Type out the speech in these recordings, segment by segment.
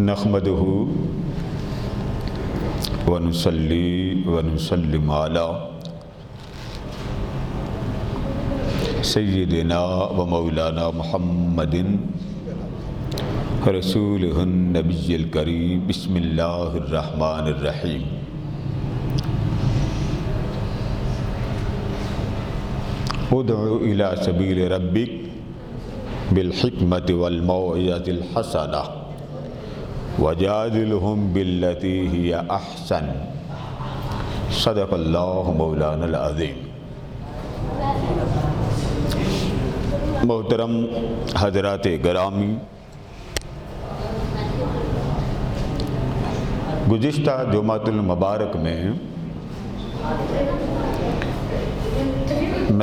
نحمده ونصلي ونسلم على سيدنا ومولانا محمد رسوله النبي الكريم. بسم الله الرحمن الرحيم. ادع إلى سبيل ربك بالحكمة والموعظة الحسنة وجادلهم بالتي هي أحسن. صدق الله مولانا العظيم. محترم حضرات گرامی، گزشتہ جمعۃ المبارک میں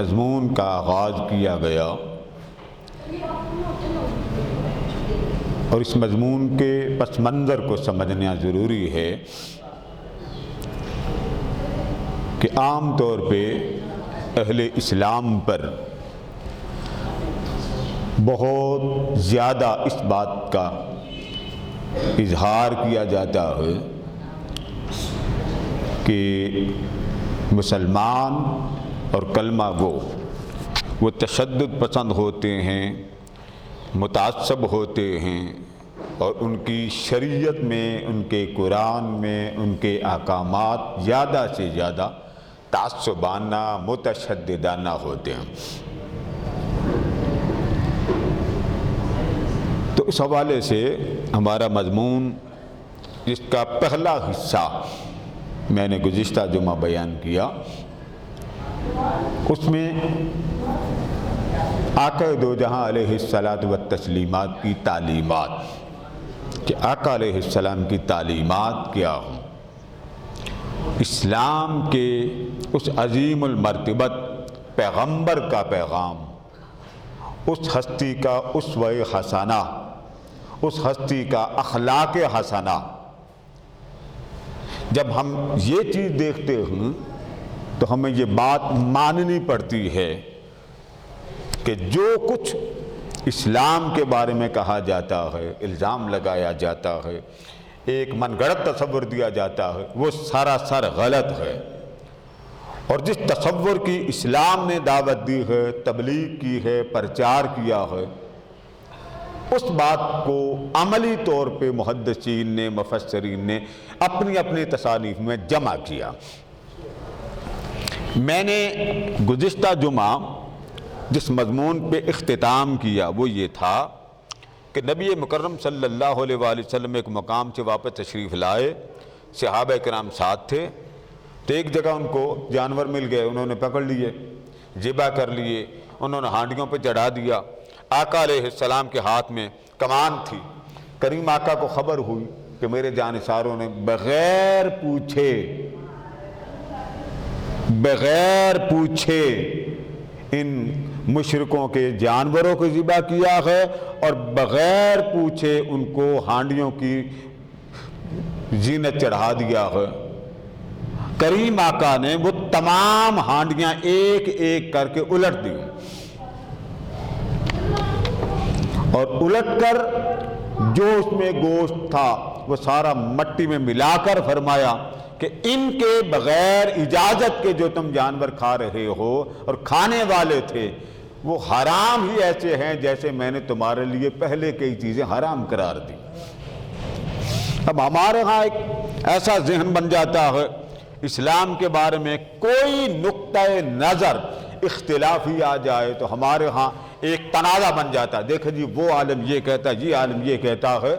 مضمون کا آغاز کیا گیا اور اس مضمون کے پس منظر کو سمجھنا ضروری ہے کہ عام طور پہ اہل اسلام پر بہت زیادہ اس بات کا اظہار کیا جاتا ہے کہ مسلمان اور کلمہ گو وہ تشدد پسند ہوتے ہیں، متعصب ہوتے ہیں، اور ان کی شریعت میں، ان کے قرآن میں، ان کے احکامات زیادہ سے زیادہ تعصبانہ، متشددانہ ہوتے ہیں. تو اس حوالے سے ہمارا مضمون، جس کا پہلا حصہ میں نے گزشتہ جمعہ بیان کیا، اس میں آقا دو جہاں علیہ الصلاۃ والتسلیمات کی تعلیمات، کہ آقا علیہ السلام کی تعلیمات کیا ہوں، اسلام کے اس عظیم المرتبت پیغمبر کا پیغام، اس ہستی کا اسوہ حسنہ، اس ہستی کا اخلاق حسنہ. جب ہم یہ چیز دیکھتے ہیں تو ہمیں یہ بات ماننی پڑتی ہے کہ جو کچھ اسلام کے بارے میں کہا جاتا ہے، الزام لگایا جاتا ہے، ایک من گھڑت تصور دیا جاتا ہے، وہ سراسر غلط ہے. اور جس تصور کی اسلام نے دعوت دی ہے، تبلیغ کی ہے، پرچار کیا ہے، اس بات کو عملی طور پہ محدثین نے، مفسرین نے اپنی اپنی تصانیف میں جمع کیا. میں نے گزشتہ جمعہ جس مضمون پہ اختتام کیا وہ یہ تھا کہ نبی مکرم صلی اللہ علیہ وآلہ وسلم ایک مقام سے واپس تشریف لائے، صحابہ کرام ساتھ تھے، تو ایک جگہ ان کو جانور مل گئے، انہوں نے پکڑ لیے، ذبح کر لیے، انہوں نے ہانڈیوں پہ چڑھا دیا. آقا علیہ السلام کے ہاتھ میں کمان تھی. کریم آقا کو خبر ہوئی کہ میرے جانثاروں نے بغیر پوچھے ان مشرکوں کے جانوروں کو ذبح کیا ہے، اور بغیر پوچھے ان کو ہانڈیوں کی زینت چڑھا دیا ہے. کریم آقا نے وہ تمام ہانڈیاں ایک ایک کر کے الٹ دی، اور الٹ کر جو اس میں گوشت تھا وہ سارا مٹی میں ملا کر فرمایا کہ ان کے بغیر اجازت کے جو تم جانور کھا رہے ہو اور کھانے والے تھے، وہ حرام ہی ایسے ہیں جیسے میں نے تمہارے لیے پہلے کئی چیزیں حرام قرار دی. اب ہمارے ہاں ایک ایسا ذہن بن جاتا ہے، اسلام کے بارے میں کوئی نقطہ نظر اختلافی آ جائے تو ہمارے ہاں ایک تنازع بن جاتا ہے. دیکھیں جی، وہ عالم یہ کہتا ہے، یہ عالم یہ کہتا ہے.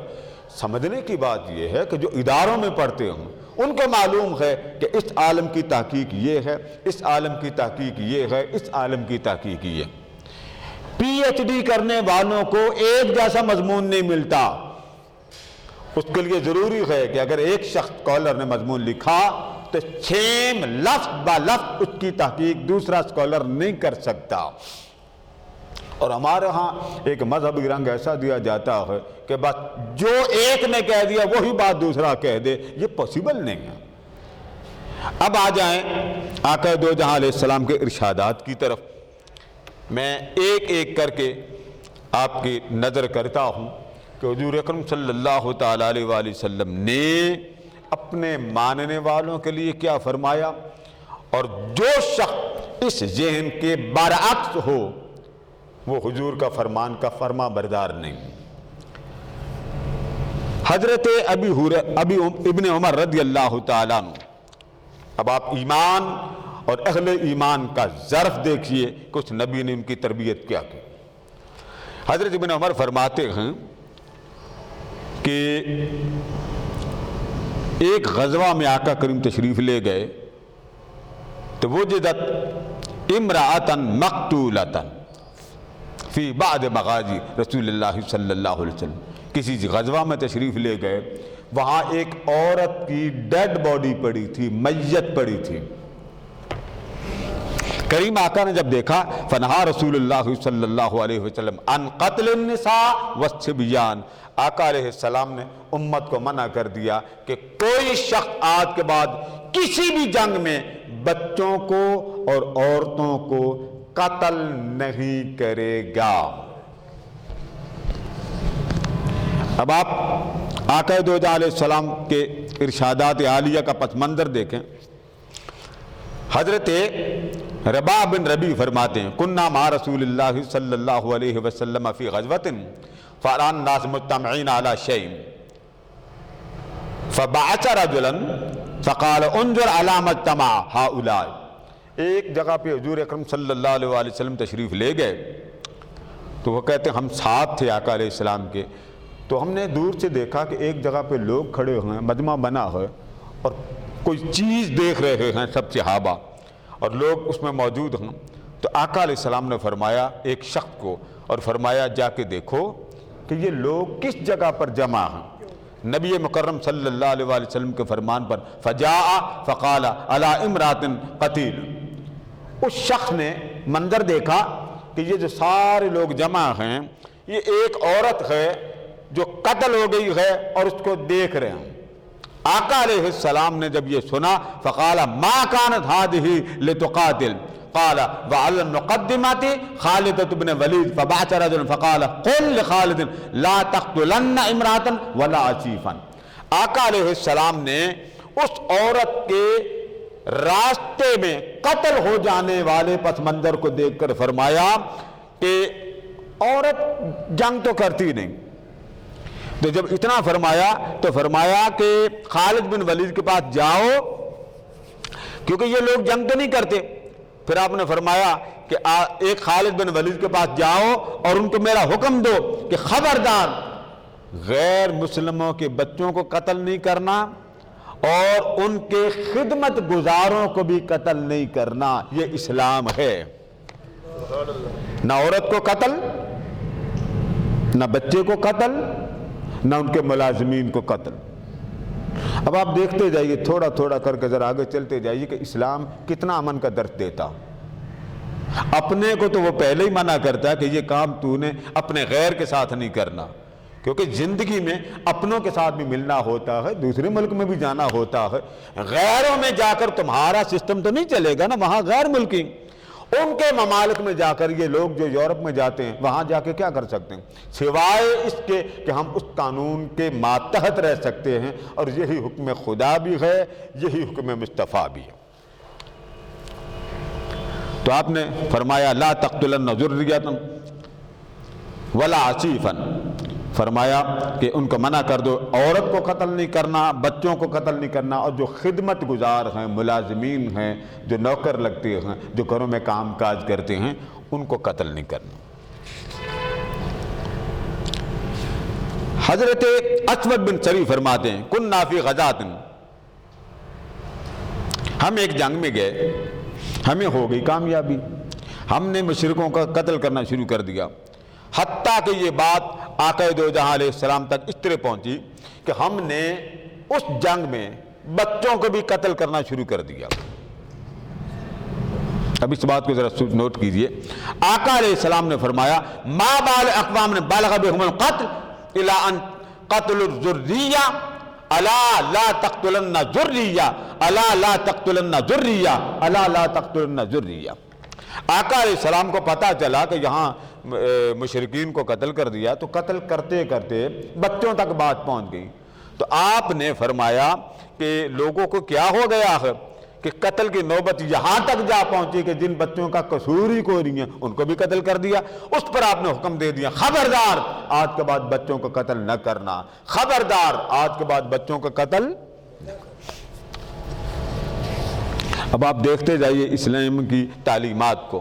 سمجھنے کی بات یہ ہے کہ جو اداروں میں پڑھتے ہوں ان کو معلوم ہے کہ اس عالم کی تحقیق یہ ہے، اس عالم کی تحقیق یہ ہے، اس عالم کی تحقیق یہ. پی ایچ ڈی کرنے والوں کو ایک جیسا مضمون نہیں ملتا. اس کے لیے ضروری ہے کہ اگر ایک شخص اسکالر نے مضمون لکھا تو سیم لفظ با لفظ اس کی تحقیق دوسرا اسکالر نہیں کر سکتا. اور ہمارے ہاں ایک مذہبی رنگ ایسا دیا جاتا ہے کہ بس جو ایک نے کہہ دیا وہی بات دوسرا کہہ دے. یہ پاسبل نہیں ہے. اب آ جائیں آقا دو جہاں علیہ السلام کے ارشادات کی طرف. میں ایک ایک کر کے آپ کی نظر کرتا ہوں کہ حضور اکرم صلی اللہ تعالیٰ علیہ وآلہ وسلم نے اپنے ماننے والوں کے لیے کیا فرمایا، اور جو شخص اس ذہن کے برعکس ہو وہ حضور کا فرمان کا فرما بردار نہیں۔ حضرت ابن عمر رضی اللہ تعالیٰ عنہ، اب آپ ایمان اور اہل ایمان کا ظرف دیکھیے کہ اس نبی نے ان کی تربیت کیا کی۔ حضرت ابن عمر فرماتے ہیں کہ ایک غزوہ میں آقا کریم تشریف لے گئے تو وجدت امرأۃ مقتولۃ فی بعض مغازی رسول اللہ صلی اللہ علیہ وسلم، کسی غزوہ میں تشریف لے گئے، وہاں ایک عورت کی ڈیڈ باڈی پڑی تھی، میت پڑی تھی۔ کریم آقا نے جب دیکھا فنہا رسول اللہ صلی اللہ علیہ وسلم عن قتل النساء والصبیان، آقا علیہ السلام نے امت کو منع کر دیا کہ کوئی شخص آج کے بعد کسی بھی جنگ میں بچوں کو اور عورتوں کو قتل نہیں کرے گا۔ اب آپ آقا دو جہاں علیہ السلام کے ارشادات عالیہ کا پس منظر دیکھیں۔ حضرت رباح بن ربیع فرماتے ہیں کننا مع رسول اللہ صلی اللہ علیہ وسلم فی غزوۃ فرأى الناس مجتمعین علی شیء فبعث رجلا فقال انظر علی ما اجتمع ہؤلاء، ایک جگہ پہ حضور اکرم صلی اللہ علیہ وآلہ وسلم تشریف لے گئے تو وہ کہتے ہیں ہم ساتھ تھے آقا علیہ السلام کے، تو ہم نے دور سے دیکھا کہ ایک جگہ پہ لوگ کھڑے ہوئے ہیں، مجمع بنا ہے اور کوئی چیز دیکھ رہے ہیں سب صحابہ اور لوگ اس میں موجود ہیں۔ تو آقا علیہ السلام نے فرمایا ایک شخص کو، اور فرمایا جا کے دیکھو کہ یہ لوگ کس جگہ پر جمع ہیں۔ نبی مکرم صلی اللہ علیہ وآلہ وسلم کے فرمان پر فجاء فقال علی امرأۃ قتیل، اس شخص نے منظر دیکھا کہ یہ جو سارے لوگ جمع ہیں یہ ایک عورت ہے جو قتل ہو گئی ہے اور اس کو دیکھ رہے ہیں۔ آقا علیہ السلام نے جب یہ سنا فقال ما كانت هذه لتقاتل قال وعلى المقدمات خالد بن ولید فبعث رجلا فقال قل لخالد لا تقتلن امرأة ولا عفيفا، آقا علیہ السلام نے اس عورت کے راستے میں قتل ہو جانے والے پس منظر کو دیکھ کر فرمایا کہ عورت جنگ تو کرتی نہیں، تو جب اتنا فرمایا تو فرمایا کہ خالد بن ولید کے پاس جاؤ کیونکہ یہ لوگ جنگ تو نہیں کرتے۔ پھر آپ نے فرمایا کہ ایک خالد بن ولید کے پاس جاؤ اور ان کو میرا حکم دو کہ خبردار غیر مسلموں کے بچوں کو قتل نہیں کرنا اور ان کے خدمت گزاروں کو بھی قتل نہیں کرنا، یہ اسلام ہے۔ نہ عورت کو قتل، نہ بچے کو قتل، نہ ان کے ملازمین کو قتل۔ اب آپ دیکھتے جائیے تھوڑا تھوڑا کر کے ذرا آگے چلتے جائیے کہ اسلام کتنا امن کا درس دیتا۔ اپنے کو تو وہ پہلے ہی منع کرتا ہے کہ یہ کام تو نے اپنے غیر کے ساتھ نہیں کرنا، کیونکہ زندگی میں اپنوں کے ساتھ بھی ملنا ہوتا ہے، دوسرے ملک میں بھی جانا ہوتا ہے، غیروں میں جا کر تمہارا سسٹم تو نہیں چلے گا نا، وہاں غیر ملکی ان کے ممالک میں جا کر یہ لوگ جو یورپ میں جاتے ہیں وہاں جا کے کیا کر سکتے ہیں سوائے اس کے کہ ہم اس قانون کے ماتحت رہ سکتے ہیں، اور یہی حکم خدا بھی ہے، یہی حکم مصطفیٰ بھی ہے۔ تو آپ نے فرمایا لا تقتلن ذریۃ ولا عفیفا، فرمایا کہ ان کو منع کر دو، عورت کو قتل نہیں کرنا، بچوں کو قتل نہیں کرنا، اور جو خدمت گزار ہیں، ملازمین ہیں، جو نوکر لگتے ہیں، جو گھروں میں کام کاج کرتے ہیں، ان کو قتل نہیں کرنا۔ حضرت اسود بن سری فرماتے ہیں کننا فی غزوۃ، ہم ایک جنگ میں گئے، ہمیں ہو گئی کامیابی، ہم نے مشرکوں کا قتل کرنا شروع کر دیا، حتیٰ کہ یہ بات آقا دو جہاں علیہ السلام تک اس طرح پہنچی کہ ہم نے اس جنگ میں بچوں کو بھی قتل کرنا شروع کر دیا۔ اب اس بات کو ذرا نوٹ کیجئے، آقا علیہ السلام نے فرمایا ما بال اقوام نے بالغ بهم القتل الا ان قتل الذریہ الا لا تقتلن ذریہ الا لا تقتلن ذریہ الا لا تقتلن ذریہ، آقا علیہ السلام کو پتہ چلا کہ یہاں مشرکین کو قتل کر دیا، تو قتل کرتے کرتے بچوں تک بات پہنچ گئی۔ تو آپ نے فرمایا کہ لوگوں کو کیا ہو گیا ہے کہ قتل کی نوبت یہاں تک جا پہنچی کہ جن بچوں کا قصور ہی کوئی نہیں ہے ان کو بھی قتل کر دیا۔ اس پر آپ نے حکم دے دیا، خبردار آج کے بعد بچوں کو قتل نہ کرنا، خبردار آج کے بعد بچوں کا قتل نہ کرنا۔ اب آپ دیکھتے جائیے اسلام کی تعلیمات کو۔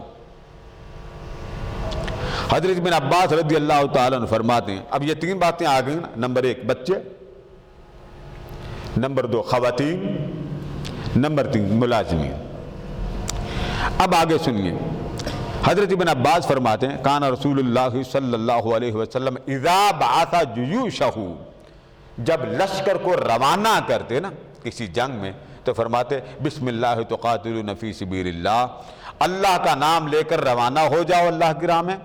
حضرت بن عباس رضی اللہ تعالیٰ عنہ فرماتے ہیں، اب یہ تین باتیں آ گئیں، نمبر 1 بچے، نمبر 2 خواتین، نمبر 3 ملازمین۔ اب آگے سنیے، حضرت ابن عباس فرماتے ہیں کان رسول اللہ صلی اللہ علیہ وسلم اذا بعث جیوشہ، جب لشکر کو روانہ کرتے نا کسی جنگ میں تو فرماتے بسم اللہ تقاتلون فی سبیل اللہ، اللہ کا نام لے کر روانہ ہو جاؤ اللہ کی راہ میں،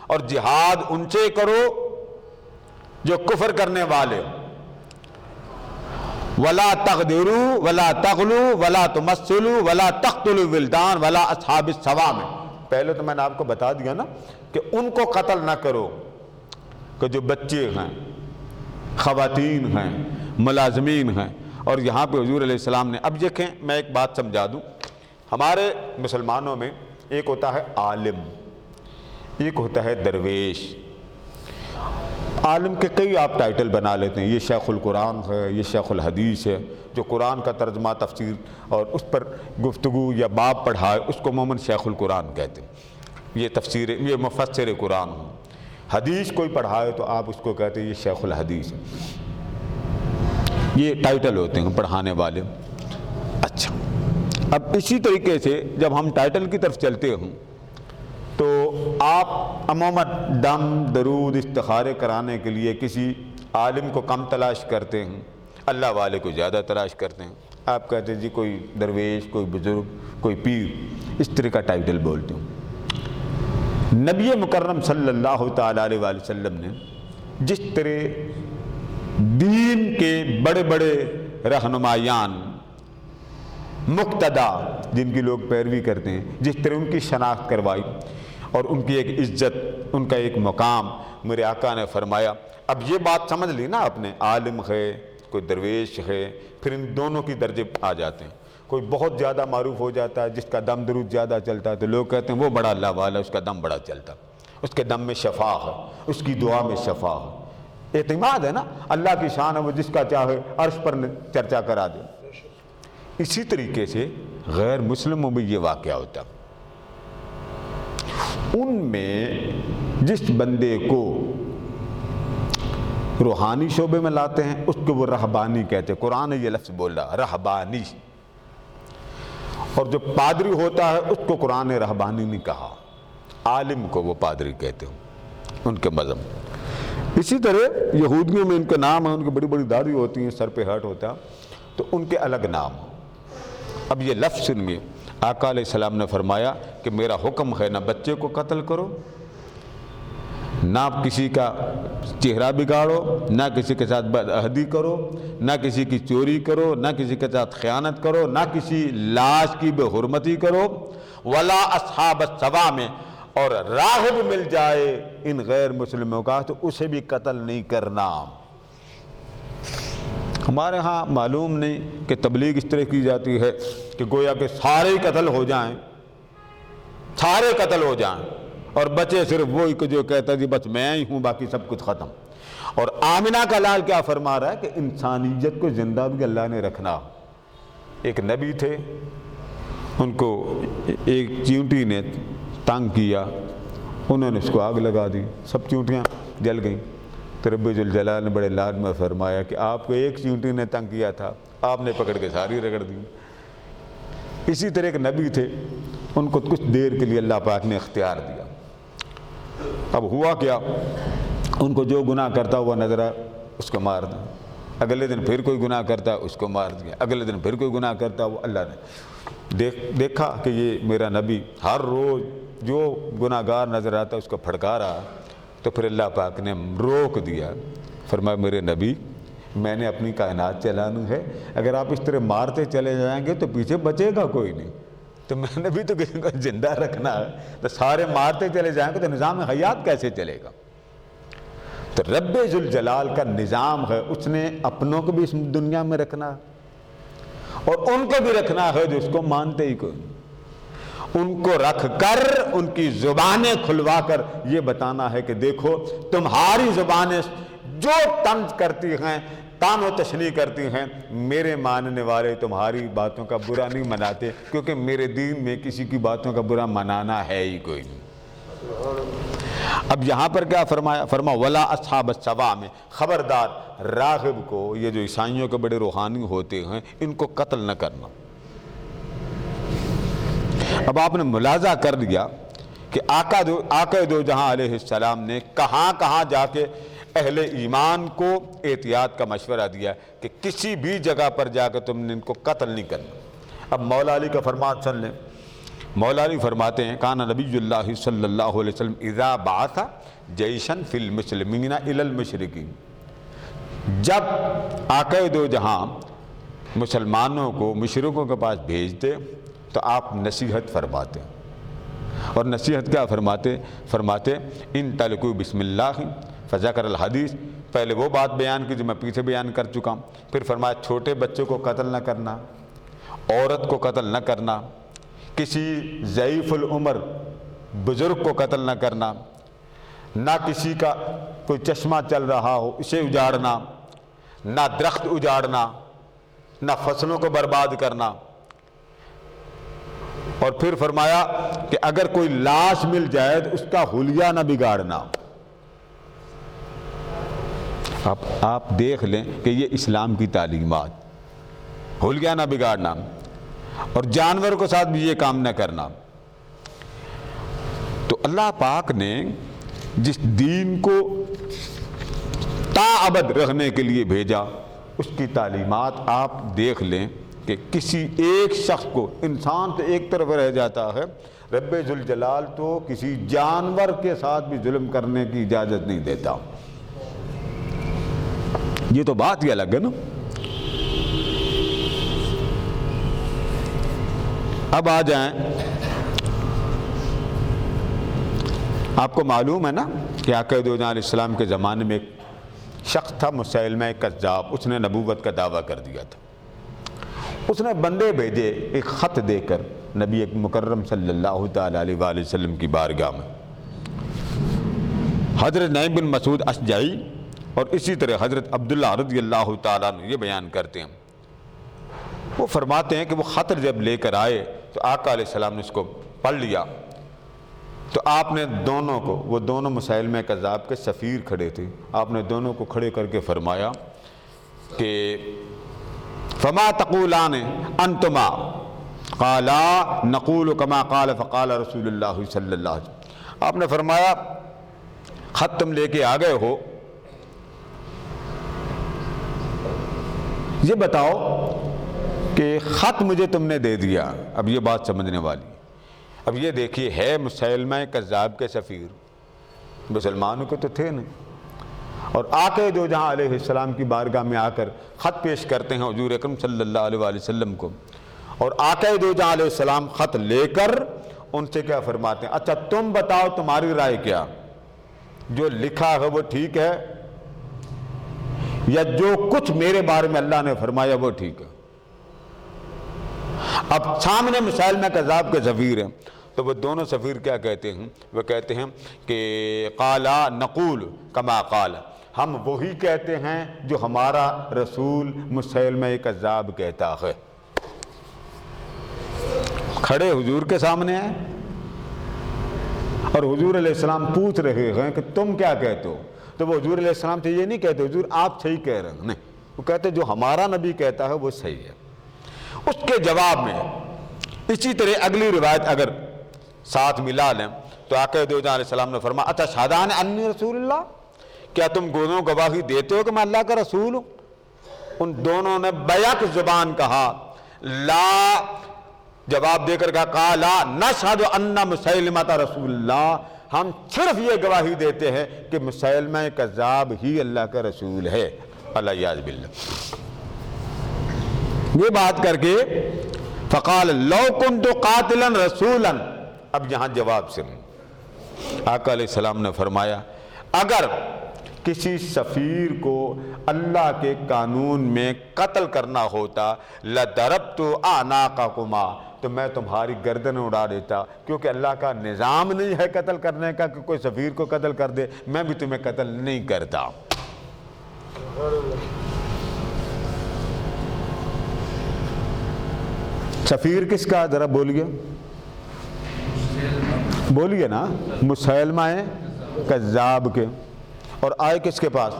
اور جہاد ان سے کرو جو کفر کرنے والے ہو، ولا تغدروا ولا تغلوا ولا تمثلوا ولا تقتلوا الولدان ولا اصحاب الصوامع۔ پہلے تو میں نے آپ کو بتا دیا نا کہ ان کو قتل نہ کرو کہ جو بچے ہیں، خواتین ہیں، ملازمین ہیں۔ اور یہاں پہ حضور علیہ السلام نے، اب دیکھیں میں ایک بات سمجھا دوں، ہمارے مسلمانوں میں ایک ہوتا ہے عالم، ایک ہوتا ہے درویش۔ عالم کے کئی آپ ٹائٹل بنا لیتے ہیں، یہ شیخ القرآن ہے، یہ شیخ الحدیث ہے، جو قرآن کا ترجمہ تفسیر اور اس پر گفتگو یا باب پڑھائے اس کو عموماً شیخ القرآن کہتے ہیں، یہ تفسیر، یہ مفسر قرآن ہوں۔ حدیث کوئی پڑھائے تو آپ اس کو کہتے ہیں یہ شیخ الحدیث ہے۔ یہ ٹائٹل ہوتے ہیں پڑھانے والے۔ اچھا، اب اسی طریقے سے جب ہم ٹائٹل کی طرف چلتے ہوں تو آپ عموماً دم درود استخارے کرانے کے لیے کسی عالم کو کم تلاش کرتے ہیں، اللہ والے کو زیادہ تلاش کرتے ہیں۔ آپ کہتے ہیں جی کوئی درویش، کوئی بزرگ، کوئی پیر، اس طرح کا ٹائٹل بولتے ہوں۔ نبی مکرم صلی اللہ تعالیٰ علیہ وآلہ وسلم نے جس طرح دین کے بڑے بڑے رہنمایان، مقتدا جن کی لوگ پیروی کرتے ہیں، جس طرح ان کی شناخت کروائی اور ان کی ایک عزت، ان کا ایک مقام، میرے آقا نے فرمایا، اب یہ بات سمجھ لی نا آپ نے، عالم ہے، کوئی درویش ہے، پھر ان دونوں کی درجے آ جاتے ہیں۔ کوئی بہت زیادہ معروف ہو جاتا ہے، جس کا دم درود زیادہ چلتا ہے تو لوگ کہتے ہیں وہ بڑا اللہ والا، اس کا دم بڑا چلتا، اس کے دم میں شفا ہے، اس کی دعا میں شفا ہے۔ اعتماد ہے نا، اللہ کی شان ہے، وہ جس کا چاہے عرش پر چرچا کرا دے۔ اسی طریقے سے غیر مسلموں میں یہ واقعہ ہوتا، ان میں جس بندے کو روحانی شعبے میں لاتے ہیں اس کو وہ رہبانی کہتے ہیں۔ قرآن نے یہ لفظ بولا رہبانی، اور جو پادری ہوتا ہے اس کو قرآن نے رہبانی نہیں کہا، عالم کو وہ پادری کہتے ہیں، ان کے مذہب۔ اسی طرح یہودیوں میں ان کے نام ہیں، ان کی بڑی بڑی داڑھی ہوتی ہیں، سر پہ ہیٹ ہوتا ہے تو ان کے الگ نام۔ اب یہ لفظ سنیے، آقا علیہ السلام نے فرمایا کہ میرا حکم ہے نہ بچے کو قتل کرو، نہ کسی کا چہرہ بگاڑو، نہ کسی کے ساتھ بدعہدی کرو، نہ کسی کی چوری کرو، نہ کسی کے ساتھ خیانت کرو، نہ کسی لاش کی بے حرمتی کرو، ولا اصحاب الصوامع، اور راہب مل جائے ان غیر مسلموں کا تو اسے بھی قتل نہیں کرنا۔ ہمارے ہاں معلوم نہیں کہ تبلیغ اس طرح کی جاتی ہے کہ گویا کہ سارے ہی قتل ہو جائیں، سارے قتل ہو جائیں، اور بچے صرف وہی کہ جو کہتا ہے جی بس میں ہی ہوں باقی سب کچھ ختم۔ اور آمنہ کا لال کیا فرما رہا ہے کہ انسانیت کو زندہ بھی اللہ نے رکھنا۔ ایک نبی تھے، ان کو ایک چیونٹی نے تنگ کیا، انہوں نے اس کو آگ لگا دی، سب چیونٹیاں جل گئیں۔ تو رب ذوالجلال نے بڑے لاد میں فرمایا کہ آپ کو ایک چیونٹی نے تنگ کیا تھا، آپ نے پکڑ کے ساری رگڑ دی۔ اسی طرح ایک نبی تھے، ان کو کچھ دیر کے لیے اللہ پاک نے اختیار دیا۔ اب ہوا کیا، ان کو جو گناہ کرتا ہوا نظر آیا اس کو مار دیا، اگلے دن پھر کوئی گناہ کرتا اس کو مار دیا، اگلے دن پھر کوئی گناہ کرتا وہ اللہ نے دیکھا کہ یہ میرا نبی ہر روز جو گناہ گار نظر آتا اس کو پھڑکا رہا، تو پھر اللہ پاک نے روک دیا، فرمایا میرے نبی میں نے اپنی کائنات چلانی ہے، اگر آپ اس طرح مارتے چلے جائیں گے تو پیچھے بچے گا کوئی نہیں، تو میں نے بھی تو کسی کو زندہ رکھنا ہے، تو سارے مارتے چلے جائیں گے تو نظام حیات کیسے چلے گا؟ تو رب ذوالجلال کا نظام ہے، اس نے اپنوں کو بھی اس دنیا میں رکھنا ہے اور ان کو بھی رکھنا ہے جو اس کو مانتے ہی کوئی، ان کو رکھ کر ان کی زبانیں کھلوا کر یہ بتانا ہے کہ دیکھو تمہاری زبانیں جو طنز کرتی ہیں، تان و تشنیع کرتی ہیں، میرے ماننے والے تمہاری باتوں کا برا نہیں مناتے، کیونکہ میرے دین میں کسی کی باتوں کا برا منانا ہے ہی کوئی نہیں۔ اب یہاں پر کیا فرمایا؟ فرما ولا اصحاب السوا میں خبردار راغب کو، یہ جو عیسائیوں کے بڑے روحانی ہوتے ہیں، ان کو قتل نہ کرنا۔ اب آپ نے ملاحظہ کر لیا کہ آقا دو جہاں علیہ السلام نے کہاں کہاں جا کے اہل ایمان کو احتیاط کا مشورہ دیا کہ کسی بھی جگہ پر جا کے تم نے ان کو قتل نہیں کرنا۔ اب مولا علی کا فرمان سن لیں۔ مولا علی فرماتے ہیں کان نبی اللہ صلی اللہ علیہ وسلم اذا بعث جیشا فی المسلمین الی المشرکین، جب آقا دو جہاں مسلمانوں کو مشرکوں کے پاس بھیجتے تو آپ نصیحت فرماتے، اور نصیحت کیا فرماتے ان تلقوا بسم اللہ فذکر الحدیث، پہلے وہ بات بیان کی جو میں پیچھے بیان کر چکا ہوں، پھر فرمایا چھوٹے بچوں کو قتل نہ کرنا، عورت کو قتل نہ کرنا، کسی ضعیف العمر بزرگ کو قتل نہ کرنا، نہ کسی کا کوئی چشمہ چل رہا ہو اسے اجاڑنا، نہ درخت اجاڑنا، نہ فصلوں کو برباد کرنا، اور پھر فرمایا کہ اگر کوئی لاش مل جائے تو اس کا حلیہ نہ بگاڑنا۔ آپ دیکھ لیں کہ یہ اسلام کی تعلیمات، حلیہ نہ بگاڑنا، اور جانور کو ساتھ بھی یہ کام نہ کرنا۔ تو اللہ پاک نے جس دین کو تا ابد رہنے کے لیے بھیجا، اس کی تعلیمات آپ دیکھ لیں کہ کسی ایک شخص کو، انسان تو ایک طرف رہ جاتا ہے، رب ذوالجلال تو کسی جانور کے ساتھ بھی ظلم کرنے کی اجازت نہیں دیتا۔ یہ تو بات ہی الگ ہے نا۔ اب آ جائیں، آپ کو معلوم ہے نا کہ آقا دو جہاں علیہ السلام کے زمانے میں ایک شخص تھا مسیلمہ کذاب، اس نے نبوت کا دعویٰ کر دیا تھا۔ اس نے بندے بھیجے ایک خط دے کر نبی مکرم صلی اللہ تعالیٰ علیہ وآلہ وسلم کی بارگاہ میں۔ حضرت نعیم بن مسعود اشجعی اور اسی طرح حضرت عبداللہ رضی اللہ تعالیٰ عنہ یہ بیان کرتے ہیں، وہ فرماتے ہیں کہ وہ خط جب لے کر آئے تو آقا علیہ السلام نے اس کو پڑھ لیا، تو آپ نے دونوں کو، وہ دونوں مسیلمہ کذاب کے سفیر کھڑے تھے، آپ نے دونوں کو کھڑے کر کے فرمایا کہ فما تقولان انتما قالا نقول کما قال فقال رسول اللہ صلی اللہ علیہ وسلم۔ آپ نے فرمایا خط تم لے کے آ گئے ہو، یہ بتاؤ کہ خط مجھے تم نے دے دیا، اب یہ بات سمجھنے والی۔ اب یہ دیکھیے ہے مسیلمہ کذاب کے سفیر، مسلمانوں کے تو تھے نہیں، اور آقا دو جہاں علیہ السلام کی بارگاہ میں آ کر خط پیش کرتے ہیں حضور اکرم صلی اللہ علیہ وآلہ وسلم کو، اور آقا دو جہاں علیہ السلام خط لے کر ان سے کیا فرماتے ہیں، اچھا تم بتاؤ تمہاری رائے کیا، جو لکھا ہے وہ ٹھیک ہے یا جو کچھ میرے بارے میں اللہ نے فرمایا وہ ٹھیک ہے؟ اب سامنے مسیلمہ کذاب کے سفیر ہیں، تو وہ دونوں سفیر کیا کہتے ہیں؟ وہ کہتے ہیں کہ قالا نقول کما قال، ہم وہی کہتے ہیں جو ہمارا رسول مسیلمہ کذاب کہتا ہے۔ کھڑے حضور کے سامنے ہیں اور حضور علیہ السلام پوچھ رہے ہیں کہ تم کیا کہتے ہو، تو وہ حضور علیہ السلام سے یہ نہیں کہتے حضور آپ صحیح کہہ رہے ہیں، نہیں، وہ کہتے جو ہمارا نبی کہتا ہے وہ صحیح ہے۔ اس کے جواب میں اسی طرح اگلی روایت اگر ساتھ ملا لیں تو آقا دو جہاں علیہ السلام نے فرمایا اتشہدان انی رسول اللہ، کیا تم دونوں گواہی دیتے ہو کہ میں اللہ کا رسول ہوں؟ ان دونوں نے بیک زبان کہا لا، جواب دے کر کہا قالا نشہد ان مسیلمہ رسول اللہ، ہم صرف یہ گواہی دیتے ہیں کہ مسیلمہ کذاب ہی اللہ کا رسول ہے، اللہ یعوذ باللہ۔ یہ بات کر کے فقال لو كنت قاتلا رسولا. اب یہاں جواب سن. آقا علیہ السلام نے فرمایا اگر کسی سفیر کو اللہ کے قانون میں قتل کرنا ہوتا لَضَرَبْتُ أَعْنَاقَكُمَا، تو میں تمہاری گردن اڑا دیتا، کیونکہ اللہ کا نظام نہیں ہے قتل کرنے کا کہ کوئی سفیر کو قتل کر دے، میں بھی تمہیں قتل نہیں کرتا. سفیر کس کا؟ ذرا بولیے بولیے نا. مسیلمہ کذاب کے. اور آئے کس کے پاس؟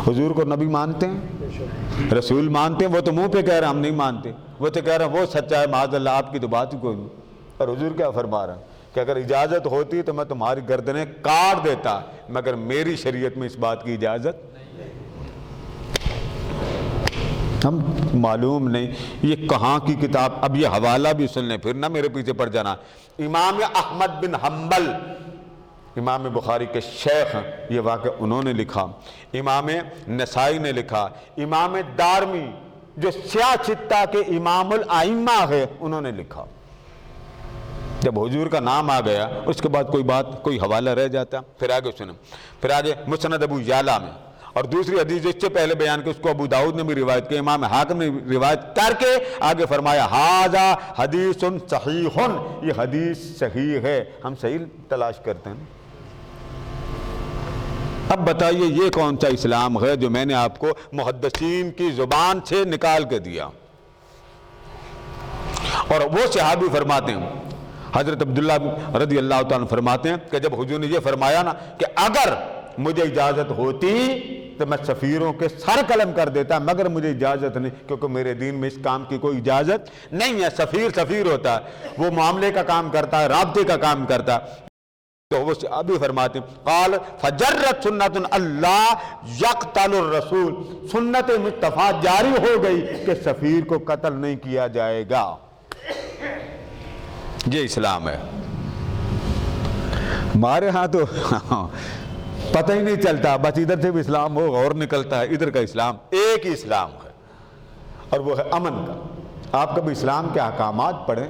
حضور کو نبی مانتے ہیں، رسول مانتے ہیں. وہ تو منہ پہ کہہ رہے ہیں ہم نہیں مانتے، وہ تو کہہ رہے ہیں وہ سچا ہے معاذ اللہ، آپ کی تو بات ہی کوئی نہیں. اور حضور کیا فرما رہا ہے کہ اگر اجازت ہوتی تو میں تمہاری گردنیں کاٹ دیتا، مگر میری شریعت میں اس بات کی اجازت ہم معلوم نہیں. یہ کہاں کی کتاب؟ اب یہ حوالہ بھی سن لیں، پھر نہ میرے پیچھے پڑ جانا. امام احمد بن حنبل امام بخاری کے شیخ ہیں، یہ واقعہ انہوں نے لکھا. امام نسائی نے لکھا. امام دارمی جو سیاہ چتہ کے امام الائمہ ہے انہوں نے لکھا. جب حضور کا نام آ گیا اس کے بعد کوئی بات کوئی حوالہ رہ جاتا. پھر آگے سنیں، پھر آگے مسند ابو یعلا میں، اور دوسری حدیث اس سے پہلے بیان کی اس کو ابو داؤد نے بھی روایت کی، امام حاکم نے روایت کر کے آگے فرمایا ھذا حدیث صحیح، یہ حدیث صحیح ہے. ہم صحیح تلاش کرتے ہیں. اب بتائیے یہ کون سا اسلام ہے جو میں نے آپ کو محدثین کی زبان سے نکال کے دیا؟ اور وہ صحابی فرماتے ہیں، حضرت عبداللہ رضی اللہ تعالیٰ فرماتے ہیں کہ جب حضور نے یہ فرمایا نا کہ اگر مجھے اجازت ہوتی تو میں سفیروں کے سر قلم کر دیتا، مگر مجھے اجازت نہیں، کیونکہ میرے دین میں اس کام کی کوئی اجازت نہیں ہے. سفیر ہوتا ہے، وہ معاملے کا کام کرتا ہے، رابطے کا کام کرتا ہے. تو وہ ابھی فرماتے ہیں قال فجرت سنت اللہ یقتل الرسول، سنت مصطفیٰ جاری ہو گئی کہ سفیر کو قتل نہیں کیا جائے گا. یہ اسلام ہے. ہمارے ہاں تو پتہ ہی نہیں چلتا، بس ادھر سے بھی اسلام ہو اور نکلتا ہے ادھر کا اسلام. ایک ہی اسلام ہے اور وہ ہے امن کا. آپ کبھی اسلام کے احکامات پڑھیں،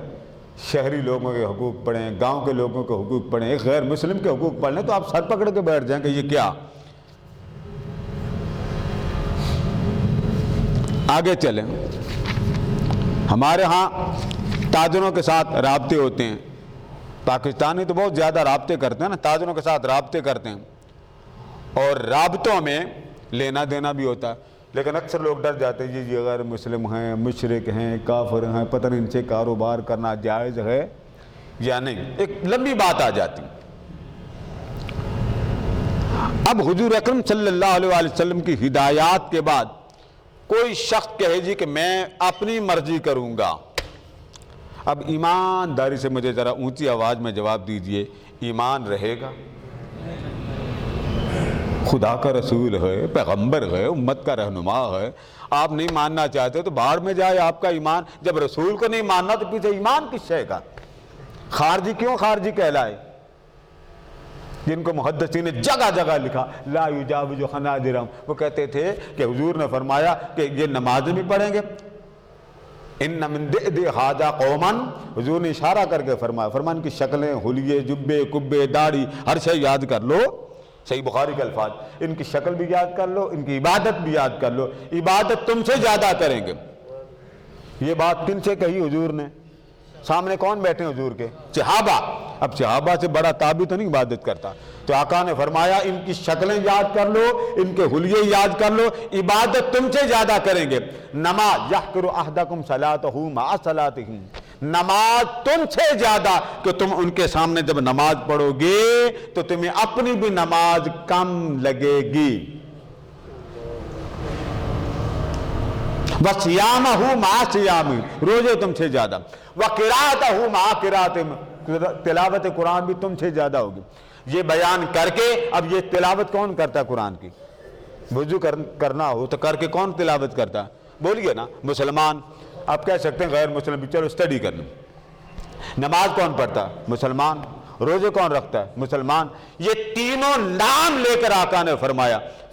شہری لوگوں کے حقوق پڑھیں، گاؤں کے لوگوں کے حقوق پڑھیں، ایک غیر مسلم کے حقوق پڑھ لیں تو آپ سر پکڑ کے بیٹھ جائیں کہ یہ کیا. آگے چلیں. ہمارے ہاں تاجروں کے ساتھ رابطے ہوتے ہیں. پاکستانی تو بہت زیادہ رابطے کرتے ہیں نا، تاجروں کے ساتھ رابطے کرتے ہیں، اور رابطوں میں لینا دینا بھی ہوتا ہے. لیکن اکثر لوگ ڈر جاتے ہیں یہ غیر مسلم ہیں، مشرک ہیں، کافر ہیں، پتہ نہیں ان سے کاروبار کرنا جائز ہے یا نہیں. ایک لمبی بات آ جاتی. اب حضور اکرم صلی اللہ علیہ وآلہ وسلم کی ہدایات کے بعد کوئی شخص کہے جی کہ میں اپنی مرضی کروں گا. اب ایمانداری سے مجھے ذرا اونچی آواز میں جواب دیجئے، ایمان رہے گا؟ خدا کا رسول ہے، پیغمبر ہے، امت کا رہنما ہے، آپ نہیں ماننا چاہتے تو باہر میں جائے آپ کا ایمان. جب رسول کو نہیں ماننا تو پیچھے ایمان کس شے کا؟ خارجی کیوں خارجی کہلائے؟ جن کو محدثین نے جگہ جگہ لکھا لا یجاوز حناجرہم، وہ کہتے تھے کہ حضور نے فرمایا کہ یہ نمازیں بھی پڑھیں گے. ان من دئد ھذا قوما، حضور نے اشارہ کر کے فرمایا ان کی شکلیں، حلیے، جبے، کبے، داڑھی، ہر شے یاد کر لو. صحیح بخاری کے الفاظ، ان کی شکل بھی یاد کر لو، ان کی عبادت بھی یاد کر لو، عبادت تم سے زیادہ کریں گے. یہ بات کن سے کہی حضور نے؟ سامنے کون بیٹھے ہیں حضور کے؟ صحابہ. اب صحابہ سے بڑا تابعی تو نہیں عبادت کرتا. تو آقا نے فرمایا ان کی شکلیں یاد کر لو، ان کے حلیے یاد کر لو، عبادت تم سے زیادہ کریں گے. نماز یحقر احدکم صلاتہ مع صلاتہم، نماز تم سے زیادہ کہ تم ان کے سامنے جب نماز پڑھو گے تو تمہیں اپنی بھی نماز کم لگے گی. وَصِيَامَهُ مَعَ صِيَامِهِ، روزے تم سے زیادہ. وَقِرَاءَتَهُ مَعَ قِرَاءَتِهِ، تلاوت قرآن بھی تم سے زیادہ ہوگی. یہ بیان کر کے اب یہ تلاوت کون کرتا ہے قرآن کی؟ وضو کرنا ہو تو کر کے کون تلاوت کرتا ہے؟ بولیے نا. مسلمان. آپ کہہ سکتے ہیں غیر مسلم بھی چلو اسٹڈی کر لیں. نماز کون پڑھتا ہے؟ مسلمان. روزے کون رکھتا ہے؟ مسلمان۔ یہ تینوں نام لے کر آقا نے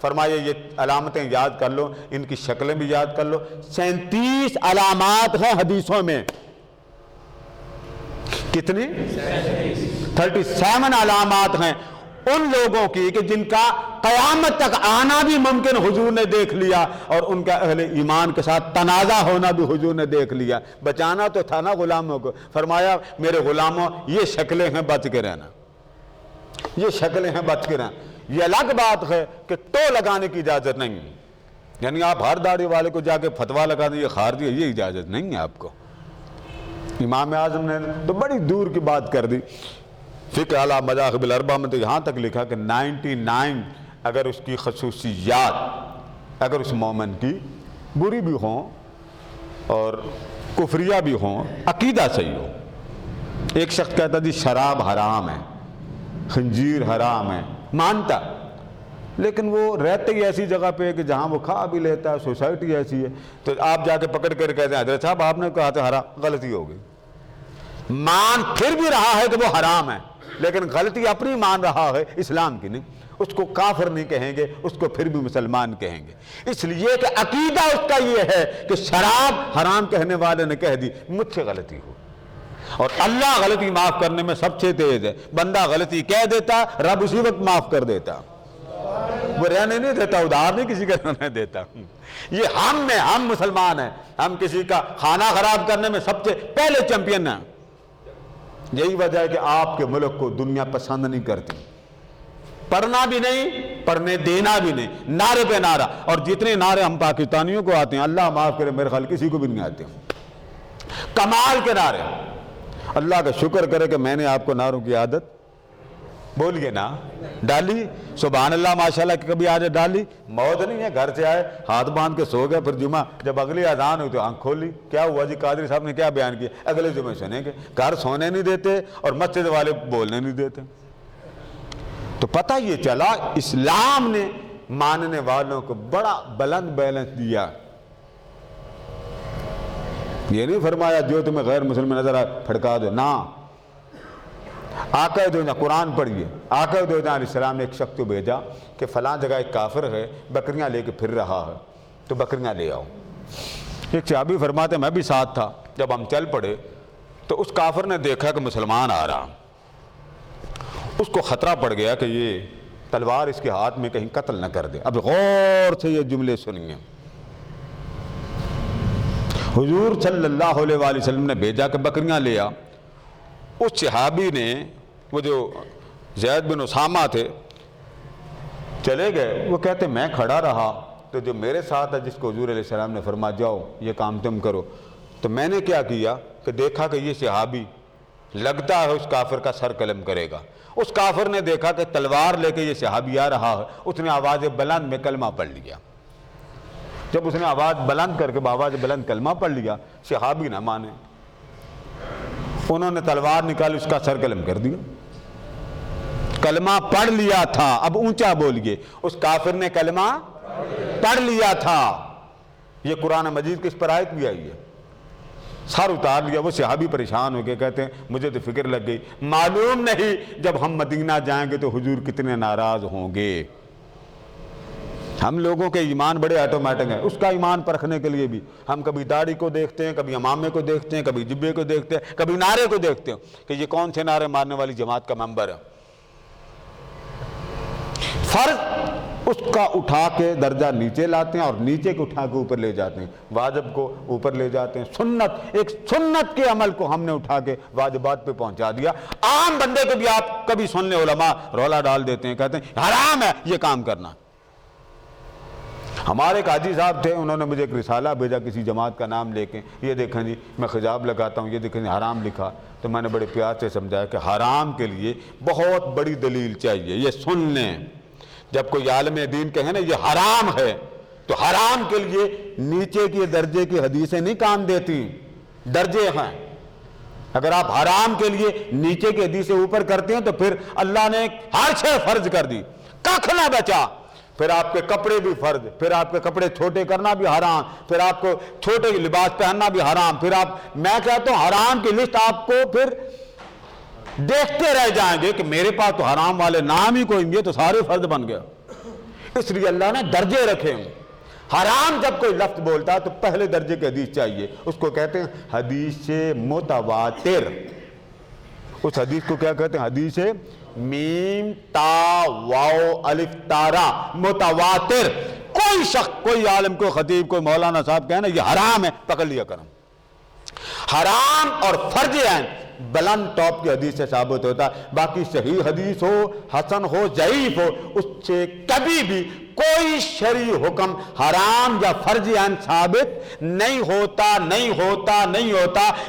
فرمایا یہ علامتیں یاد کر لو، ان کی شکلیں بھی یاد کر لو۔ 37 علامات ہیں حدیثوں میں۔ کتنی؟ 37 علامات ہیں ان لوگوں کی کہ جن کا قیامت تک آنا بھی ممکن حضور نے دیکھ لیا، اور ان کا اہل ایمان کے ساتھ تنازع ہونا بھی حضور نے دیکھ لیا۔ بچانا تو تھا نا غلاموں کو۔ فرمایا میرے غلاموں یہ شکلیں ہیں، بچ کے رہنا، یہ شکلیں ہیں، بچ کے رہنا۔ یہ الگ بات ہے کہ ٹو لگانے کی اجازت نہیں ہے، یعنی آپ ہر داڑھی والے کو جا کے فتوا لگا دیں یہ خارجی ہے، یہ اجازت نہیں ہے آپ کو۔ امام اعظم نے تو بڑی دور کی بات کر دی۔ فقہ اعلی مذاہب الاربعہ میں تو یہاں تک لکھا کہ 99 اگر اس کی خصوصیات اگر اس مومن کی بری بھی ہوں اور کفریہ بھی ہوں، عقیدہ صحیح ہو۔ ایک شخص کہتا جی شراب حرام ہے، خنزیر حرام ہے، مانتا، لیکن وہ رہتے ہی ایسی جگہ پہ کہ جہاں وہ کھا بھی لیتا ہے، سوسائٹی ایسی ہے، تو آپ جا کے پکڑ کر کہتے ہیں حضرت صاحب آپ نے کہا تھا حرام، غلطی ہو گئی۔ مان پھر بھی رہا ہے کہ وہ حرام ہے، لیکن غلطی اپنی مان رہا ہے، اسلام کی نہیں۔ اس کو کافر نہیں کہیں گے، اس کو پھر بھی مسلمان کہیں گے، اس لیے کہ عقیدہ اس کا یہ ہے کہ شراب حرام کہنے والے نے کہہ دی، مجھ سے غلطی ہو، اور اللہ غلطی معاف کرنے میں سب سے تیز ہے۔ بندہ غلطی کہہ دیتا، رب اسی وقت معاف کر دیتا، وہ رہنے نہیں دیتا، ادھار نہیں کسی کا رہنے دیتا۔ یہ ہم مسلمان ہیں، ہم کسی کا کھانا خراب کرنے میں سب سے پہلے چیمپئن ہیں۔ یہی وجہ ہے کہ آپ کے ملک کو دنیا پسند نہیں کرتی، پڑھنا بھی نہیں، پڑھنے دینا بھی نہیں، نعرے پہ نعرہ، اور جتنے نعرے ہم پاکستانیوں کو آتے ہیں اللہ معاف کرے میرے خیال کسی کو بھی نہیں آتے، کمال کے نعرے۔ اللہ کا شکر کرے کہ میں نے آپ کو نعروں کی عادت بولیے نا ڈالی، سبحان اللہ ماشاءاللہ کہ کبھی آج ڈالی، موت نہیں ہے، گھر سے آئے ہاتھ باندھ کے سو گئے، پھر جمعہ جب اگلی اذان ہوئی تو آنکھ کھولی، کیا ہوا جی قادری صاحب نے کیا بیان کیا، اگلے جمعے سنیں گے۔ گھر سونے نہیں دیتے اور مسجد والے بولنے نہیں دیتے۔ تو پتہ یہ چلا اسلام نے ماننے والوں کو بڑا بلند بیلنس دیا۔ یہ نہیں فرمایا جو تمہیں غیر مسلم نظر آئے پھڑکا دو، نہ۔ آقا دو جہاں قرآن پڑھیے، آقا دو جہاں علیہ السلام نے ایک شخص کو بھیجا کہ فلاں جگہ ایک کافر ہے، بکریاں لے کے پھر رہا ہے، تو بکریاں لے آؤ۔ ایک صحابی فرماتے میں بھی ساتھ تھا، جب ہم چل پڑے تو اس کافر نے دیکھا کہ مسلمان آ رہا، اس کو خطرہ پڑ گیا کہ یہ تلوار اس کے ہاتھ میں کہیں قتل نہ کر دے۔ اب غور سے یہ جملے سنیے، حضور صلی اللہ علیہ وآلہ وسلم نے بھیجا کہ بکریاں لے آ۔ اس صحابی نے، وہ جو زید بن اسامہ تھے، چلے گئے، وہ کہتے میں کھڑا رہا تو جو میرے ساتھ ہے جس کو حضور علیہ السلام نے فرمایا جاؤ یہ کام تم کرو، تو میں نے کیا کیا کہ دیکھا کہ یہ صحابی لگتا ہے اس کافر کا سر قلم کرے گا۔ اس کافر نے دیکھا کہ تلوار لے کے یہ صحابی آ رہا ہے، اس نے آواز بلند میں کلمہ پڑھ لیا۔ جب اس نے آواز بلند کر کے آواز بلند کلمہ پڑھ لیا، صحابی نہ مانے، انہوں نے تلوار نکال اس کا سر قلم کر دیا۔ کلمہ پڑھ لیا تھا، اب اونچا بولیے، اس کافر نے کلمہ پڑھ لیا تھا۔ یہ قرآن مجید کی اس پر آیت بھی آئی ہے، سر اتار لیا۔ وہ صحابی پریشان ہو گئے، کہتے ہیں مجھے تو فکر لگ گئی، معلوم نہیں جب ہم مدینہ جائیں گے تو حضور کتنے ناراض ہوں گے۔ ہم لوگوں کے ایمان بڑے آٹومیٹک ہیں، اس کا ایمان پرکھنے کے لیے بھی ہم کبھی داڑھی کو دیکھتے ہیں، کبھی امامے کو دیکھتے ہیں، کبھی جبے کو دیکھتے ہیں، کبھی نعرے کو دیکھتے ہیں کہ یہ کون سے نعرے مارنے والی جماعت کا ممبر ہے۔ فرض اس کا اٹھا کے درجہ نیچے لاتے ہیں اور نیچے کو اٹھا کے اوپر لے جاتے ہیں، واجب کو اوپر لے جاتے ہیں، سنت ایک سنت کے عمل کو ہم نے اٹھا کے واجبات پہ پہنچا دیا۔ عام بندے کو بھی آپ کبھی سن لیں، علماء رولا ڈال دیتے ہیں، کہتے ہیں حرام ہے یہ کام کرنا۔ ہمارے ایک حاجی صاحب تھے، انہوں نے مجھے ایک رسالہ بھیجا کسی جماعت کا نام لے کے، یہ دیکھیں جی میں خجاب لگاتا ہوں، یہ دیکھیں جی حرام لکھا، تو میں نے بڑے پیار سے سمجھایا کہ حرام کے لیے بہت بڑی دلیل چاہیے، یہ سن لیں۔ جب کوئی عالم دین کہے نا یہ حرام ہے، تو حرام کے لیے نیچے کی درجے کی حدیثیں نہیں کام دیتی، درجے ہیں۔ اگر آپ حرام کے لیے نیچے کی حدیثیں اوپر کرتے ہیں تو پھر اللہ نے ہر شے فرض کر دی، ککھ نہ بچا۔ پھر آپ کے کپڑے بھی فرض، پھر آپ کے کپڑے چھوٹے کرنا بھی حرام، پھر آپ کو چھوٹے لباس پہننا بھی حرام، پھر آپ، میں کہتا ہوں حرام کی لسٹ آپ کو پھر دیکھتے رہ جائیں گے کہ میرے پاس تو حرام والے نام ہی کوئی نہیں ہے، تو سارے فرض بن گیا۔ اس لیے اللہ نے درجے رکھے ہیں۔ حرام جب کوئی لفظ بولتا ہے تو پہلے درجے کی حدیث چاہیے، اس کو کہتے ہیں حدیث متواتر۔ اس حدیث کو کیا کہتے ہیں؟ حدیث میم تا واو الف تارا متواتر۔ کوئی شخص، کوئی عالم، کوئی خطیب، کوئی مولانا صاحب کہنا یہ حرام ہے، پکڑ لیا کرم۔ حرام اور فرض عین بلند ٹاپ کی حدیث سے ثابت ہوتا ہے، باقی صحیح حدیث ہو، حسن ہو، ضعیف ہو، اس سے کبھی بھی کوئی شرعی حکم حرام یا فرض عین ثابت نہیں ہوتا۔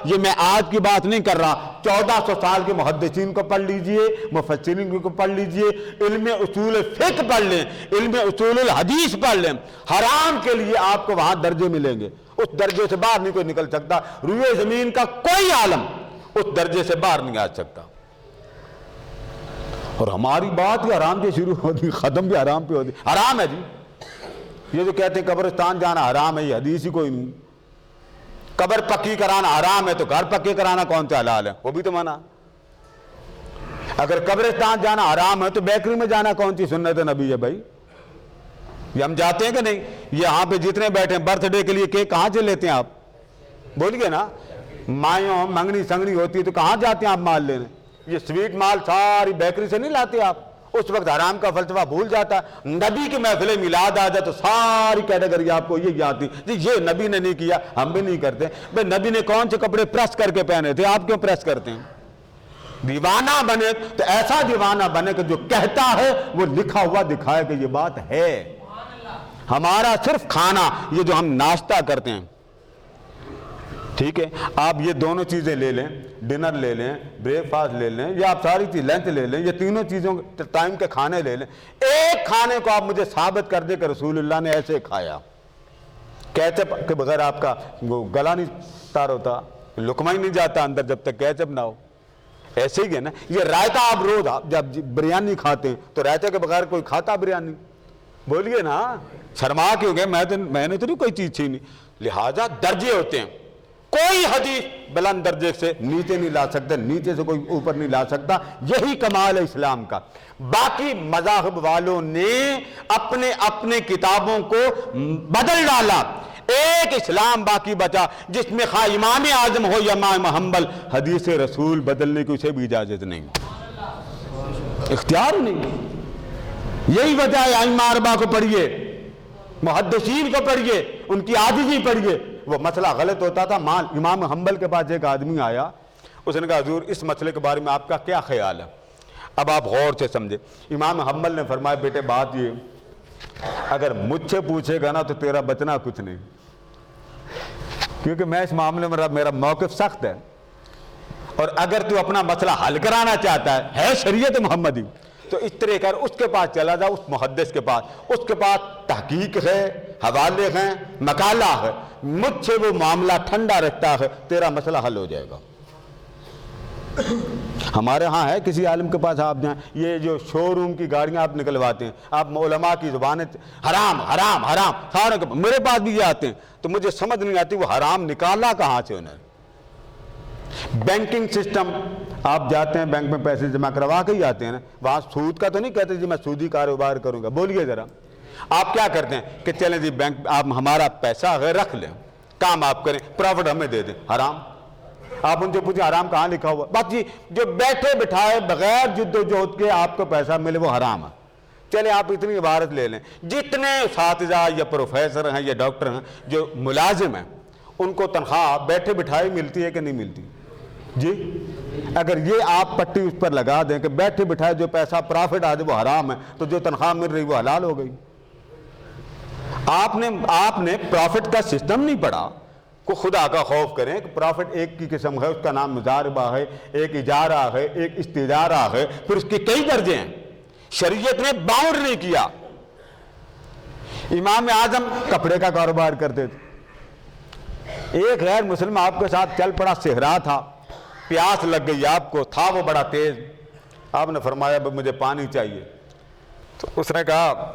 یہ میں آج کی بات نہیں کر رہا، 1400 سال کے محدثین کو پڑھ لیجئے، مفسرین کو پڑھ لیجئے، علم اصول فقہ پڑھ لیں، علم اصول الحدیث پڑھ لیں، حرام کے لیے آپ کو وہاں درجے ملیں گے، اس درجے سے باہر نہیں کوئی نکل سکتا۔ روئے زمین کا کوئی عالم اس درجے سے باہر نہیں آ سکتا۔ اور ہماری بات بھی حرام سے شروع ہوتی، ختم بھی حرام پہ ہوتی۔ حرام ہے جی، یہ جو کہتے ہیں قبرستان جانا حرام ہے، یہ حدیث ہی کوئی نہیں۔ قبر پکی کرانا حرام ہے تو گھر پکے کرانا کون سے حلال ہے؟ وہ بھی تو منع۔ اگر قبرستان جانا حرام ہے تو بیکری میں جانا کون سی سنت نبی ہے بھائی؟ یہ ہم جاتے ہیں کہ نہیں؟ یہاں پہ جتنے بیٹھے ہیں برتھ ڈے کے لیے کیک کہاں سے لیتے ہیں آپ؟ بولیے نا، مائیوں منگنی سنگنی ہوتی ہے تو کہاں جاتے ہیں آپ مال لینے؟ یہ سویٹ مال ساری بیکری سے نہیں لاتے آپ۔ اس وقت حرام کا فلسفہ بھول جاتا ہے۔ نبی کی محفل میلاد آ جائے تو ساری کیٹیگری آپ کو یہ یاد تھی جی، یہ نبی نے نہیں کیا، ہم بھی نہیں کرتے۔ بھائی نبی نے کون سے کپڑے پریس کر کے پہنے تھے، آپ کیوں پریس کرتے ہیں؟ دیوانہ بنے تو ایسا دیوانہ بنے کہ جو کہتا ہے وہ لکھا ہوا دکھائے کہ یہ بات ہے۔ ہمارا صرف کھانا، یہ جو ہم ناشتہ کرتے ہیں، ٹھیک ہے، آپ یہ دونوں چیزیں لے لیں، ڈنر لے لیں، بریک فاسٹ لے لیں، یا آپ ساری چیز لنچ لے لیں، یہ تینوں چیزوں ٹائم کے کھانے لے لیں، ایک کھانے کو آپ مجھے ثابت کر دیں کہ رسول اللہ نے ایسے کھایا، کیچپ کے بغیر آپ کا وہ گلا نہیں تار ہوتا، لقمہ ہی نہیں جاتا اندر جب تک کیچپ نہ ہو۔ ایسے ہی ہے نا، یہ رائتا آپ روز جب بریانی کھاتے ہیں تو رائتے کے بغیر کوئی کھاتا بریانی؟ بولیے نا، شرما کیوں گئے؟ میں نے تو نہیں کوئی چیز چھینی۔ لہٰذا درجے ہوتے ہیں، کوئی حدیث بلند درجے سے نیچے نہیں لا سکتے، نیچے سے کوئی اوپر نہیں لا سکتا۔ یہی کمال ہے اسلام کا۔ باقی مذاہب والوں نے اپنے اپنے کتابوں کو بدل ڈالا، ایک اسلام باقی بچا جس میں خواہ امام اعظم ہو یا امام حنبل، حدیث رسول بدلنے کی اسے بھی اجازت نہیں، اختیار نہیں۔ یہی وجہ ہے ائمہ اربعہ کو پڑھیے، محدثین کو پڑھیے، ان کی عاجزی پڑھیے۔ وہ مسئلہ غلط ہوتا تھا، امام حنبل کے پاس ایک آدمی آیا، اس نے کہا حضور اس مسئلے کے بارے میں آپ کا کیا خیال ہے؟ اب آپ غور سے سمجھے۔ امام حنبل نے فرمایا بیٹے بات یہ، اگر مجھ سے پوچھے گا نا تو تیرا بچنا کچھ نہیں، کیونکہ میں اس معاملے میں میرا موقف سخت ہے، اور اگر تو اپنا مسئلہ حل کرانا چاہتا ہے شریعت محمدی تو اس طرح کر اس کے پاس چلا جا، اس محدث کے پاس، اس کے پاس تحقیق ہے، حوالے ہیں، مقالہ ہے، مجھ سے وہ معاملہ ٹھنڈا رکھتا ہے، تیرا مسئلہ حل ہو جائے گا۔ ہمارے ہاں ہے کسی عالم کے پاس آپ جائیں، یہ جو شو روم کی گاڑیاں آپ نکلواتے ہیں، آپ علماء کی زبانیں حرام حرام حرام سارے، میرے پاس بھی یہ آتے ہیں تو مجھے سمجھ نہیں آتی وہ حرام نکالا کہاں سے انہیں۔ بینکنگ سسٹم، آپ جاتے ہیں بینک میں پیسے جمع کروا کے ہی آتے ہیں نا، وہاں سود کا تو نہیں کہتے جی میں سودی کاروبار کروں گا۔ بولیے ذرا، آپ کیا کرتے ہیں کہ چلیں جی بینک آپ ہمارا پیسہ غیر رکھ لیں، کام آپ کریں، پروفٹ ہمیں دے دیں، حرام۔ آپ ان سے پوچھیں حرام کہاں لکھا ہوا؟ بس جی جو بیٹھے بٹھائے بغیر جد و جہد کے آپ کو پیسہ ملے وہ حرام ہے۔ چلیں آپ اتنی عبارت لے لیں، جتنے اساتذہ یا پروفیسر ہیں یا ڈاکٹر ہیں جو ملازم ہیں ان کو تنخواہ بیٹھے بٹھائے ملتی ہے کہ نہیں ملتی؟ جی اگر یہ آپ پٹی اس پر لگا دیں کہ بیٹھے بٹھائے جو پیسہ پرافٹ آ جائے وہ حرام ہے تو جو تنخواہ مل رہی وہ حلال ہو گئی۔ آپ نے پرافٹ کا سسٹم نہیں پڑھا، کو خدا کا خوف کریں کہ پرافٹ ایک کی قسم ہے، اس کا نام مضاربہ ہے، ایک اجارہ ہے، ایک استجارہ ہے، پھر اس کے کئی درجے ہیں، شریعت نے باؤنڈ نہیں کیا۔ امام اعظم کپڑے کا کاروبار کرتے تھے، ایک غیر مسلم آپ کے ساتھ چل پڑا، صحرا تھا، پیاس لگ گئی آپ کو، تھا وہ بڑا تیز، آپ نے فرمایا مجھے پانی چاہیے، تو اس نے کہا،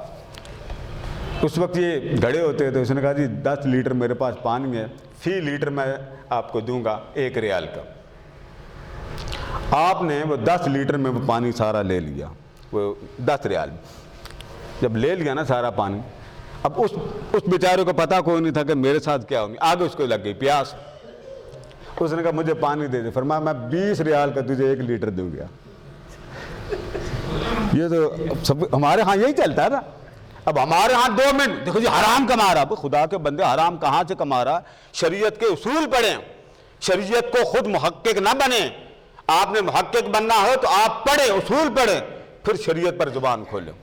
اس وقت یہ گھڑے ہوتے تھے، اس نے کہا جی 10 لیٹر میرے پاس پانی ہے، فی لیٹر میں آپ کو دوں گا 1 ریال کا۔ آپ نے وہ 10 لیٹر میں وہ پانی سارا لے لیا، وہ 10 ریال میں جب لے لیا نا سارا پانی، اب اس بیچارے کو پتا کوئی نہیں تھا کہ میرے ساتھ کیا ہوگی، آگے اس کو لگ گئی پیاس، اس نے کہا مجھے پانی دے دے، فرمایا میں 20 ریال کا تجھے 1 لیٹر دوں گا۔ یہ تو سب ہمارے ہاں یہی چلتا ہے نا۔ اب ہمارے ہاں 2 منٹ دیکھو جی حرام کما رہا، خدا کے بندے حرام کہاں سے کما رہا؟ شریعت کے اصول پڑھیں، شریعت کو خود محقق نہ بنیں، آپ نے محقق بننا ہو تو آپ پڑھیں، اصول پڑھیں، پھر شریعت پر زبان کھولیں۔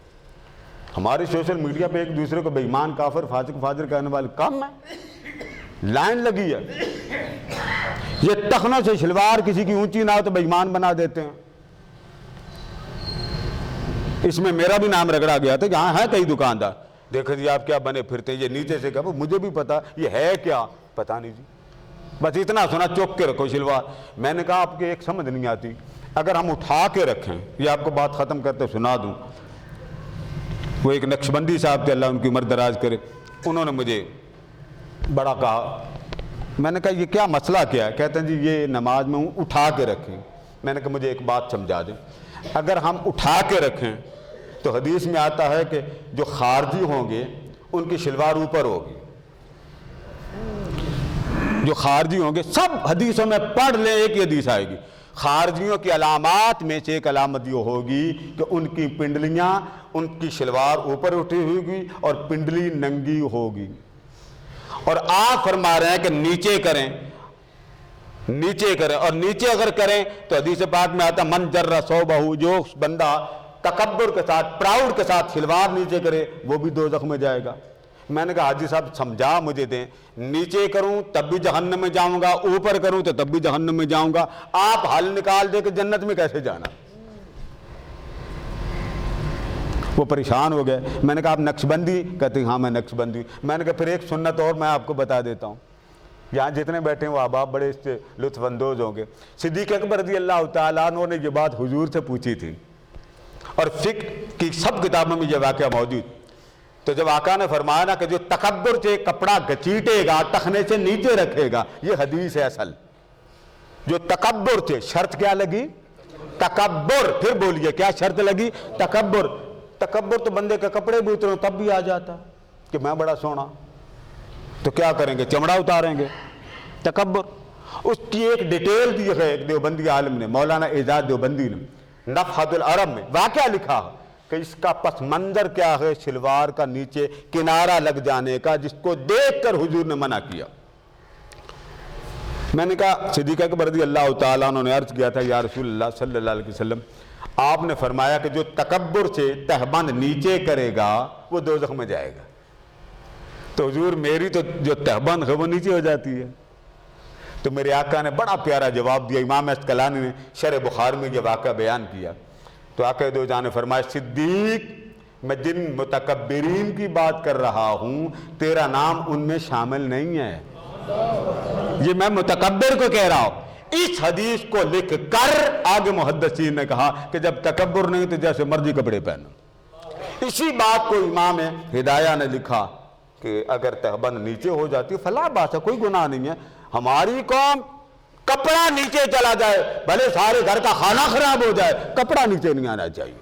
ہمارے سوشل میڈیا پہ ایک دوسرے کو بے ایمان، کافر، فاسق، فاجر کہنے والے کم ہے، لائن لگی ہے۔ یہ ٹخنوں سے شلوار کسی کی اونچی نہ ہو تو بے ایمان بنا دیتے ہیں۔ اس میں میرا بھی نام رگڑا گیا تھا، جہاں ہے کئی دکاندار، دیکھو جی آپ کیا بنے پھرتے ہیں، یہ نیچے سے کہا مجھے بھی پتا یہ ہے کیا، پتا نہیں جی، بس اتنا سنا چوک کے رکھو شلوار۔ میں نے کہا آپ کے ایک سمجھ نہیں آتی، اگر ہم اٹھا کے رکھیں، یہ آپ کو بات ختم کرتے سنا دوں، وہ ایک نقشبندی صاحب تھے، اللہ ان کی عمر دراز کرے، انہوں نے مجھے بڑا کہا، میں نے کہا یہ کیا مسئلہ کیا ہے؟ کہتے ہیں جی یہ نماز میں اٹھا کے رکھیں۔ میں نے کہا مجھے ایک بات سمجھا دیں، اگر ہم اٹھا کے رکھیں تو حدیث میں آتا ہے کہ جو خارجی ہوں گے ان کی شلوار اوپر ہوگی، جو خارجی ہوں گے، سب حدیثوں میں پڑھ لیں، ایک ہی حدیث آئے گی، خارجیوں کی علامات میں سے ایک علامت یہ ہوگی کہ ان کی پنڈلیاں، ان کی شلوار اوپر اٹھی ہوگی اور پنڈلی ننگی ہوگی، اور آپ فرما رہے ہیں کہ نیچے کریں، نیچے کریں، اور نیچے اگر کریں تو حدیث پاک میں آتا من جر ثوبہ، جو بندہ تکبر کے ساتھ، پراؤڈ کے ساتھ شلوار نیچے کرے وہ بھی دوزخ میں جائے گا۔ میں نے کہا حاجی صاحب سمجھا مجھے دیں، نیچے کروں تب بھی جہنم میں جاؤں گا، اوپر کروں تو تب بھی جہنم میں جاؤں گا، آپ حل نکال دے کہ جنت میں کیسے جانا؟ وہ پریشان ہو گئے۔ میں نے کہا آپ نقشبندی؟ کہتے ہیں ہاں میں نقشبندی۔ میں نے کہا پھر ایک سنت اور میں آپ کو بتا دیتا ہوں، یہاں جتنے بیٹھے ہیں وہ احباب بڑے اس سے لطف اندوز ہوں گے۔ صدیق اکبر رضی اللہ تعالیٰ عنہ نے یہ بات حضور سے پوچھی تھی، اور فقہ کی سب کتابوں میں یہ واقعہ موجود، تو جب آقا نے فرمایا نا کہ جو تکبر سے کپڑا گچیٹے گا، ٹخنے سے نیچے رکھے گا، یہ حدیث ہے اصل، جو تکبر سے، شرط کیا لگی؟ تکبر، پھر بولیے کیا شرط لگی؟ تکبر۔ تکبر تو بندے کے کپڑے بھی اتروں تب بھی آ جاتا کہ میں بڑا سونا، تو کیا کریں گے؟ چمڑا اتاریں گے۔ تکبر، اس کی ایک ڈیٹیل دی ہے ایک دیوبندی عالم نے، مولانا اعجاز دیوبندی نے نفحۃ العرب میں واقعہ لکھا کہ اس کا پس منظر کیا ہے، شلوار کا نیچے کنارہ لگ جانے کا، جس کو دیکھ کر حضور نے منع کیا۔ میں نے کہا صدیق اکبر رضی اللہ تعالیٰ عنہ نے عرض کیا تھا یا رسول اللہ صلی اللہ علیہ وسلم، آپ نے فرمایا کہ جو تکبر سے تہبند نیچے کرے گا وہ دوزخ میں جائے گا، تو حضور میری تو جو تہبند ہے وہ نیچے ہو جاتی ہے۔ تو میرے آقا نے بڑا پیارا جواب دیا، امام اسقلانی نے شرح بخاری میں یہ واقعہ بیان کیا، تو آقا دو جان نے فرمایا صدیق میں جن متکبرین کی بات کر رہا ہوں تیرا نام ان میں شامل نہیں ہے، یہ میں متکبر کو کہہ رہا ہوں۔ اس حدیث کو لکھ کر آگے محدثین نے کہا کہ جب تکبر نہیں تو جیسے مرضی کپڑے پہنو۔ اسی بات کو امام ہدایہ نے لکھا کہ اگر تہبند نیچے ہو جاتی فلا بات ہے، کوئی گناہ نہیں ہے۔ ہماری قوم کپڑا نیچے چلا جائے، بھلے سارے گھر کا کھانا خراب ہو جائے، کپڑا نیچے نہیں آنا چاہیے۔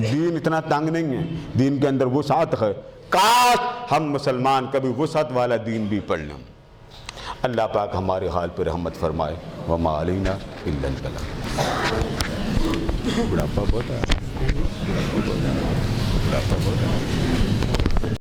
دین اتنا تنگ نہیں ہے، دین کے اندر وسعت ہے، کاش ہم مسلمان کبھی وسعت والا دین بھی پڑھ لیں۔ اللہ پاک ہمارے حال پر رحمت فرمائے۔ وما علینا الا البلاغ۔ بڑھاپا بہت ہے، بڑھاپا بہت ہے۔